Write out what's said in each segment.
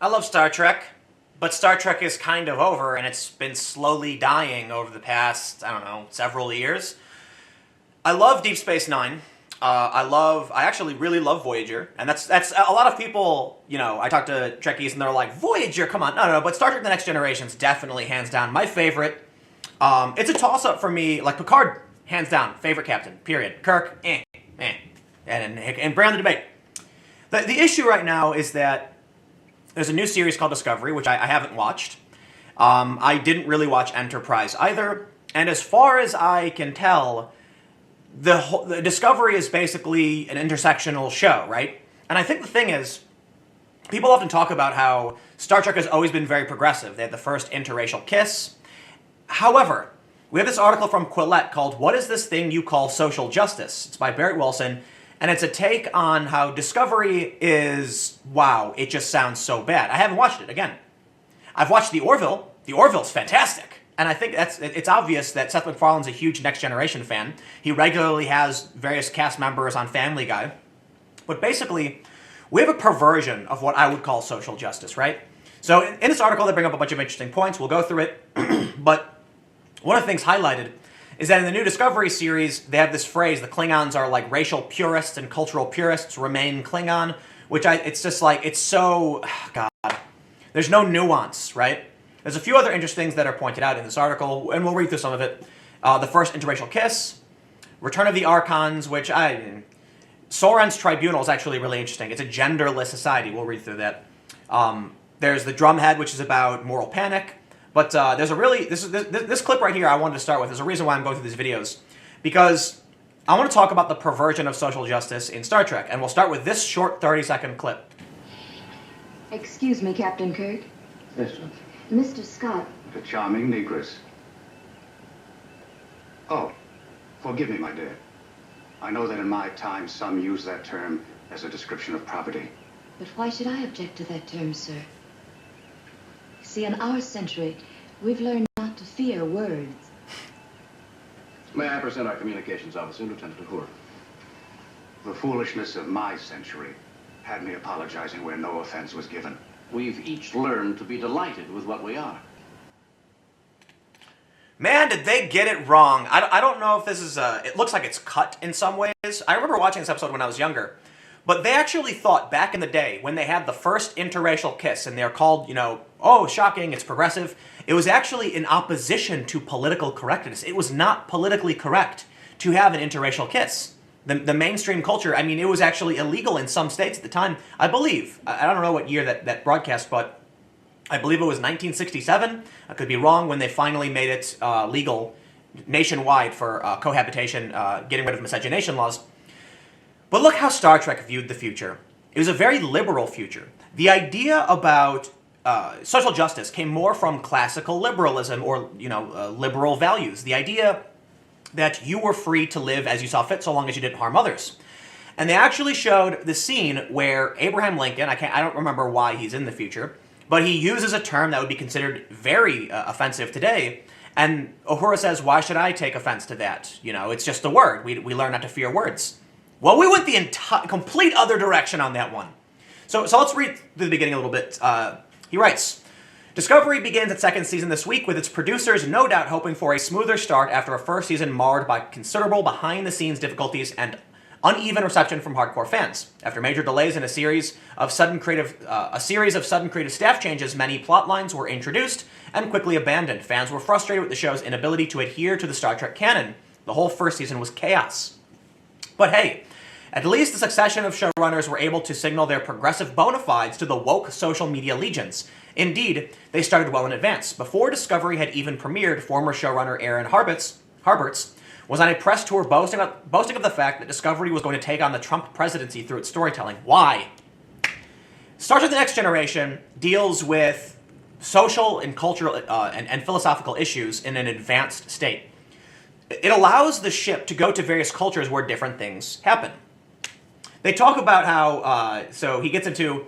I love Star Trek, but Star Trek is kind of over, and it's been slowly dying over the past, I don't know, several years. I love Deep Space Nine. I actually really love Voyager, and that's a lot of people. I talk to Trekkies, and they're like, Voyager, come on, no, but Star Trek: The Next Generation is definitely hands down my favorite. It's a toss up for me, like Picard, hands down favorite captain. Period. Kirk, and bring on the debate. The issue right now is that there's a new series called Discovery, which I haven't watched. I didn't really watch Enterprise either, and as far as I can tell, the Discovery is basically an intersectional show, right? And I think the thing is, people often talk about how Star Trek has always been very progressive. They had the first interracial kiss. However, we have this article from Quillette called "What is this thing you call social justice?" It's by Barrett Wilson, and it's a take on how Discovery is, wow, it just sounds so bad. I haven't watched it, again. I've watched The Orville. The Orville's fantastic. And I think it's obvious that Seth MacFarlane's a huge Next Generation fan. He regularly has various cast members on Family Guy. But basically, we have a perversion of what I would call social justice, right? So in this article, they bring up a bunch of interesting points. We'll go through it. But one of the things highlighted is that in the new Discovery series, they have this phrase, the Klingons are like racial purists and cultural purists, remain Klingon, which it's just like, it's so, God, there's no nuance, right? There's a few other interesting things that are pointed out in this article, and we'll read through some of it. The first interracial kiss, Return of the Archons, which Soren's Tribunal is actually really interesting. It's a genderless society. We'll read through that. There's the Drumhead, which is about moral panic. But there's a really, this clip right here I wanted to start with. There's a reason why I'm going through these videos. Because I want to talk about the perversion of social justice in Star Trek. And we'll start with this short 30-second clip. Excuse me, Captain Kirk. Yes, sir. Mr. Scott. The charming negress. Oh, forgive me, my dear. I know that in my time some use that term as a description of property. But why should I object to that term, sir? See, in our century, we've learned not to fear words. May I present our communications officer, Lieutenant Uhura? The foolishness of my century had me apologizing where no offense was given. We've each learned to be delighted with what we are. Man, did they get it wrong. I don't know if this is it looks like it's cut in some ways. I remember watching this episode when I was younger. But they actually thought back in the day when they had the first interracial kiss and they're called, oh, shocking, it's progressive. It was actually in opposition to political correctness. It was not politically correct to have an interracial kiss. The mainstream culture, it was actually illegal in some states at the time. I believe, I don't know what year that broadcast, but I believe it was 1967. I could be wrong, when they finally made it legal nationwide for cohabitation, getting rid of miscegenation laws. But look how Star Trek viewed the future. It was a very liberal future. The idea about social justice came more from classical liberalism or, liberal values. The idea that you were free to live as you saw fit so long as you didn't harm others. And they actually showed the scene where Abraham Lincoln, I don't remember why he's in the future, but he uses a term that would be considered very offensive today. And Uhura says, why should I take offense to that? It's just a word. We learn not to fear words. Well, we went the complete other direction on that one. So let's read through the beginning a little bit. He writes, Discovery begins its second season this week with its producers no doubt hoping for a smoother start after a first season marred by considerable behind-the-scenes difficulties and uneven reception from hardcore fans. After major delays in a series of sudden creative staff changes, many plot lines were introduced and quickly abandoned. Fans were frustrated with the show's inability to adhere to the Star Trek canon. The whole first season was chaos. But hey, at least the succession of showrunners were able to signal their progressive bona fides to the woke social media legions. Indeed, they started well in advance. Before Discovery had even premiered, former showrunner Aaron Harberts was on a press tour boasting of the fact that Discovery was going to take on the Trump presidency through its storytelling. Why? Star Trek: The Next Generation deals with social and cultural and philosophical issues in an advanced state. It allows the ship to go to various cultures where different things happen. They talk about how, so he gets into,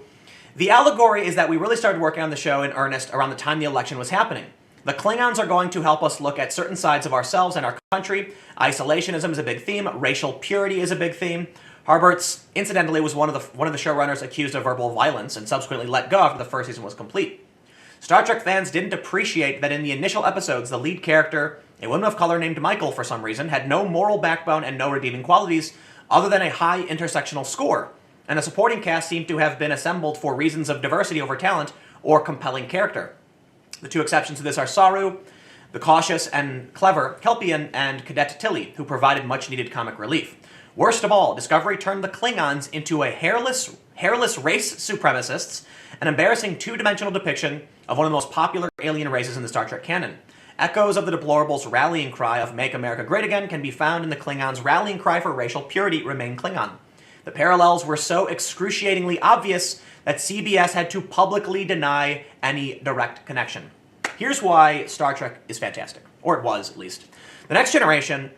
the allegory is that we really started working on the show in earnest around the time the election was happening. The Klingons are going to help us look at certain sides of ourselves and our country. Isolationism is a big theme. Racial purity is a big theme. Harberts, incidentally, was one of the showrunners accused of verbal violence and subsequently let go after the first season was complete. Star Trek fans didn't appreciate that in the initial episodes, the lead character, a woman of color named Michael for some reason, had no moral backbone and no redeeming qualities other than a high intersectional score, and the supporting cast seemed to have been assembled for reasons of diversity over talent or compelling character. The two exceptions to this are Saru, the cautious and clever Kelpian, and Cadet Tilly, who provided much-needed comic relief. Worst of all, Discovery turned the Klingons into a hairless race supremacists, an embarrassing two-dimensional depiction of one of the most popular alien races in the Star Trek canon. Echoes of the deplorables' rallying cry of Make America Great Again can be found in the Klingons' rallying cry for racial purity, Remain Klingon. The parallels were so excruciatingly obvious that CBS had to publicly deny any direct connection. Here's why Star Trek is fantastic, or it was at least. The Next Generation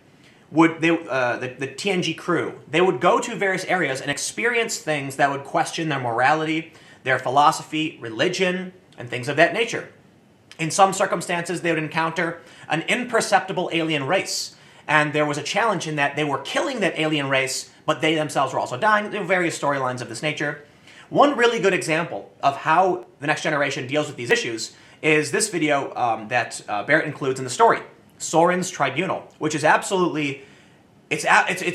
the TNG crew, they would go to various areas and experience things that would question their morality, their philosophy, religion, and things of that nature. In some circumstances, they would encounter an imperceptible alien race, and there was a challenge in that they were killing that alien race, but they themselves were also dying. There were various storylines of this nature. One really good example of how The Next Generation deals with these issues is this video that Barrett includes in the story, Soren's Tribunal, which is absolutely, it's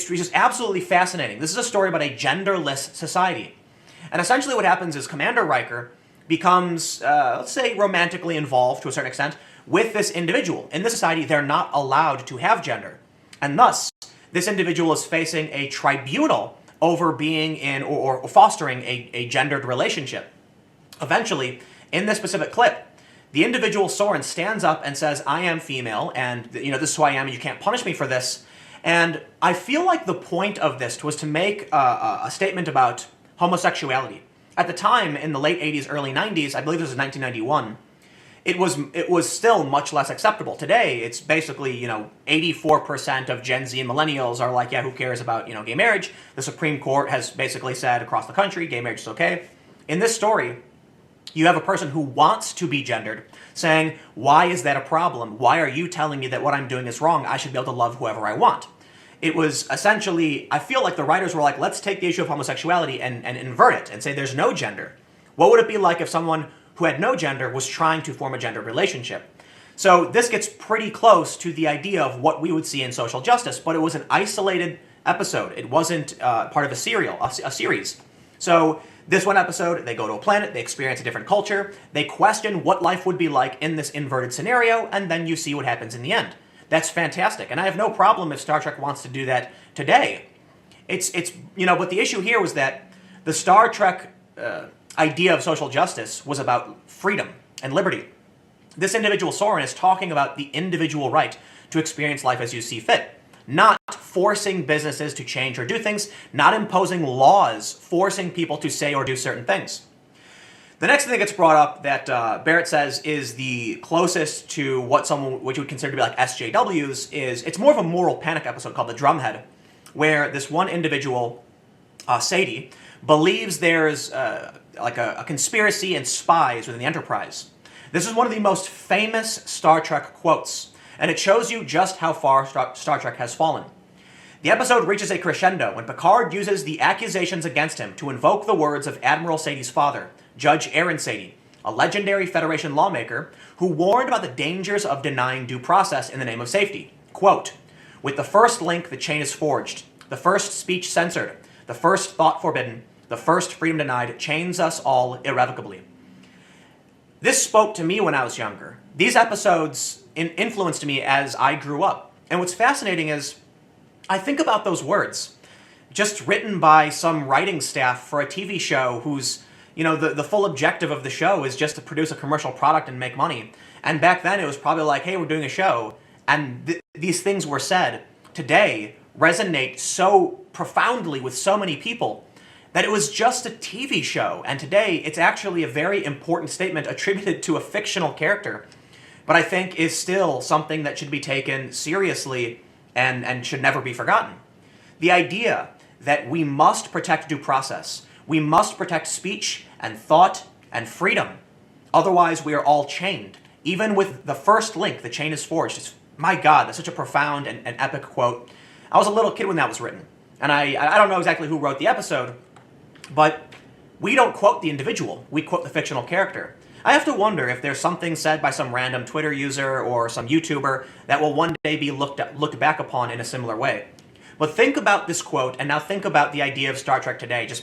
just absolutely fascinating. This is a story about a genderless society. And essentially what happens is Commander Riker becomes, let's say, romantically involved to a certain extent with this individual. In this society, they're not allowed to have gender. And thus, this individual is facing a tribunal over being in or fostering a gendered relationship. Eventually, in this specific clip, the individual Soren stands up and says, I am female, and this is who I am, and you can't punish me for this. And I feel like the point of this was to make a statement about homosexuality. At the time, in the late 80s, early 90s, I believe this was 1991, it was still much less acceptable. Today, it's basically, 84% of Gen Z and millennials are like, yeah, who cares about, gay marriage? The Supreme Court has basically said across the country, gay marriage is okay. In this story, you have a person who wants to be gendered saying, why is that a problem? Why are you telling me that what I'm doing is wrong? I should be able to love whoever I want. It was essentially, I feel like the writers were like, let's take the issue of homosexuality and invert it and say there's no gender. What would it be like if someone who had no gender was trying to form a gendered relationship? So this gets pretty close to the idea of what we would see in social justice, but it was an isolated episode. It wasn't part of a series. So this one episode, they go to a planet, they experience a different culture, they question what life would be like in this inverted scenario, and then you see what happens in the end. That's fantastic, and I have no problem if Star Trek wants to do that today. But the issue here was that the Star Trek idea of social justice was about freedom and liberty. This individual Soren is talking about the individual right to experience life as you see fit, not forcing businesses to change or do things, not imposing laws, forcing people to say or do certain things. The next thing that gets brought up that Barrett says is the closest to what you would consider to be like SJWs is, it's more of a moral panic episode called The Drumhead, where this one individual, Sadie, believes there's a conspiracy and spies within the Enterprise. This is one of the most famous Star Trek quotes, and it shows you just how far Star Trek has fallen. The episode reaches a crescendo when Picard uses the accusations against him to invoke the words of Admiral Sadie's father, Judge Aaron Sadie, a legendary Federation lawmaker who warned about the dangers of denying due process in the name of safety. Quote, with the first link, the chain is forged, the first speech censored, the first thought forbidden, the first freedom denied, chains us all irrevocably. This spoke to me when I was younger. These episodes influenced me as I grew up. And what's fascinating is, I think about those words, just written by some writing staff for a TV show whose, the full objective of the show is just to produce a commercial product and make money. And back then it was probably like, hey, we're doing a show, and these things were said. Today resonate so profoundly with so many people that it was just a TV show. And today it's actually a very important statement attributed to a fictional character, but I think is still something that should be taken seriously and should never be forgotten. The idea that we must protect due process, we must protect speech and thought and freedom. Otherwise, we are all chained. Even with the first link, the chain is forged. My God, that's such a profound and epic quote. I was a little kid when that was written. and I don't know exactly who wrote the episode, but we don't quote the individual, we quote the fictional character. I have to wonder if there's something said by some random Twitter user or some YouTuber that will one day be looked back upon in a similar way. But think about this quote, and now think about the idea of Star Trek today, just,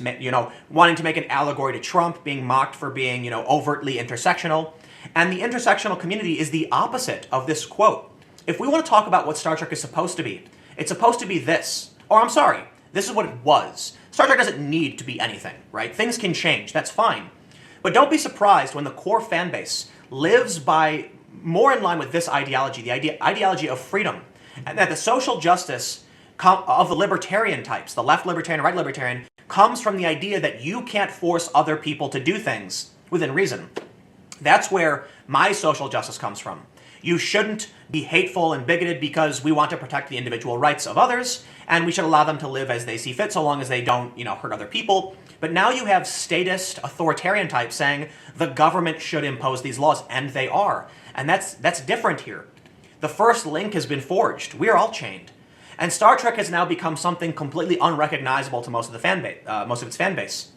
wanting to make an allegory to Trump, being mocked for being, overtly intersectional. And the intersectional community is the opposite of this quote. If we want to talk about what Star Trek is supposed to be, it's supposed to be this. Or I'm sorry, this is what it was. Star Trek doesn't need to be anything, right? Things can change, that's fine. But don't be surprised when the core fan base lives by more in line with this ideology, the ideology of freedom, and that the social justice of the libertarian types, the left libertarian, right libertarian, comes from the idea that you can't force other people to do things within reason. That's where my social justice comes from. You shouldn't be hateful and bigoted because we want to protect the individual rights of others, and we should allow them to live as they see fit so long as they don't, hurt other people. But now you have statist, authoritarian types saying the government should impose these laws, and they are. And that's different here. The first link has been forged. We are all chained. And Star Trek has now become something completely unrecognizable to most of its fan base.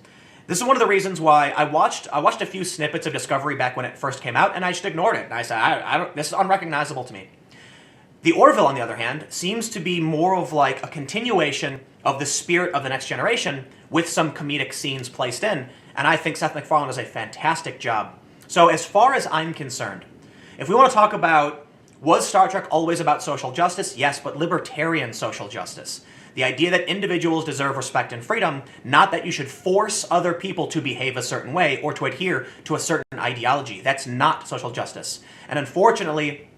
This is one of the reasons why I watched a few snippets of Discovery back when it first came out, and I just ignored it. And I said, I don't. This is unrecognizable to me. The Orville, on the other hand, seems to be more of like a continuation of the spirit of the Next Generation with some comedic scenes placed in, and I think Seth MacFarlane does a fantastic job. So as far as I'm concerned, if we want to talk about, was Star Trek always about social justice? Yes, but libertarian social justice. The idea that individuals deserve respect and freedom, not that you should force other people to behave a certain way or to adhere to a certain ideology. That's not social justice. And unfortunately,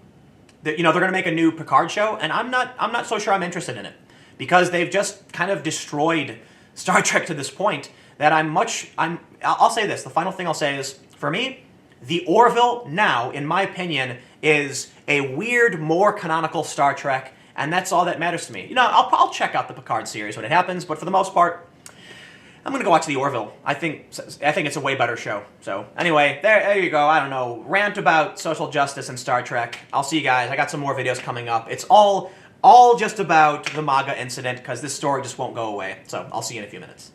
they're going to make a new Picard show, and I'm not so sure I'm interested in it, because they've just kind of destroyed Star Trek to this point that I'll say this. The final thing I'll say is, for me, the Orville now, in my opinion, is a weird, more canonical Star Trek, and that's all that matters to me. I'll check out the Picard series when it happens, but for the most part, I'm going to go watch the Orville. I think it's a way better show. So anyway, there you go. I don't know. Rant about social justice and Star Trek. I'll see you guys. I got some more videos coming up. It's all just about the MAGA incident, because this story just won't go away. So I'll see you in a few minutes.